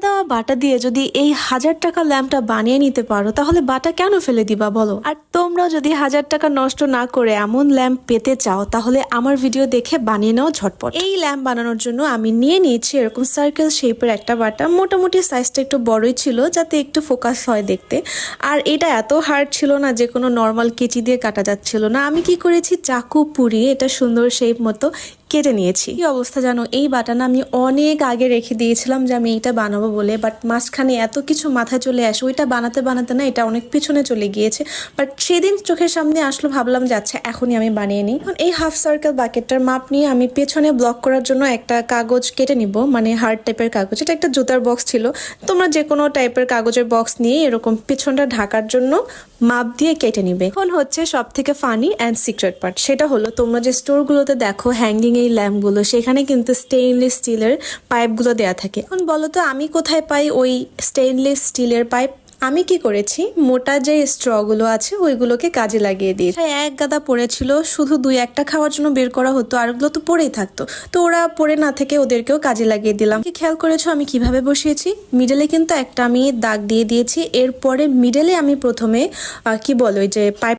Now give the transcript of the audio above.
দেওয়া বাটা দিয়ে যদি এই 1000 টাকা ল্যাম্পটা বানিয়ে নিতে পারো তাহলে বাটা কেন ফেলে দিবা বলো। আর তোমরা যদি 1000 টাকা নষ্ট না করে এমন ল্যাম্প পেতে চাও তাহলে আমার ভিডিও দেখে বানিয়ে নাও ঝটপট। এই ল্যাম্প বানানোর জন্য আমি নিয়ে নিয়েছি এরকম সার্কেল শেপের একটা বাটা। মোটামুটি সাইজটা একটু বড়ই ছিল যাতে একটু ফোকাস হয় দেখতে। আর এটা এত হার্ড ছিল না যে কোনো নর্মাল কেচি দিয়ে কাটা যাচ্ছিল না। আমি কি করেছি, চাকু পুড়িয়ে এটা সুন্দর শেপ মতো কেটে নিয়েছি। কি অবস্থা জানো, এই বাটানা আমি অনেক আগে রেখে দিয়েছিলাম যে আমি এইটা বানাবো বলে, বাট মাঝখানে এত কিছু মাথায় চলে আসে, ওইটা বানাতে বানাতে না এটা অনেক পিছনে চলে গিয়েছে। বাট সেদিন চোখের সামনে আসলো, ভাবলাম যে আচ্ছা এখনই আমি বানিয়ে নিই। এখন এই হাফ সার্কেল বাকেটটার মাপ নিয়ে আমি পেছনে ব্লক করার জন্য একটা কাগজ কেটে নিব, মানে হার্ড টাইপের কাগজ। এটা একটা জুতার বক্স ছিল, তোমরা যে কোনো টাইপের কাগজের বক্স নিয়ে এরকম পেছনটা ঢাকার জন্য মাপ দিয়ে কেটে নিবে। এখন হচ্ছে সব থেকে ফানি অ্যান্ড সিক্রেট পার্ট, সেটা হলো তোমরা যে স্টোরগুলোতে দেখো হ্যাঙ্গিং এই ল্যাম্পগুলো, সেখানে কিন্তু স্টেইনলেস স্টিলের পাইপগুলো দেওয়া থাকে। এখন বলো তো আমি কোথায় পাই ওই স্টেইনলেস স্টিলের পাইপ? আমি কি করেছি, মোটা যে স্ট্রগুলো আছে ওইগুলোকে কাজে লাগিয়ে দিয়েছি। এক গাদা পড়েছিল, শুধু 2-1টা খাওয়ার জন্য বের করা হতো, আর ওগুলো তো পড়েই থাকতো। তো ওরা পড়ে না থেকে ওদেরকেও কাজে লাগিয়ে দিলাম। কি খেয়াল করেছো আমি কিভাবে বসিয়েছি? মিডলে কিন্তু একটা আমি দাগ দিয়ে দিয়েছি, এরপরে মিডলে আমি প্রথমে কি বলো ওই যে পাইপ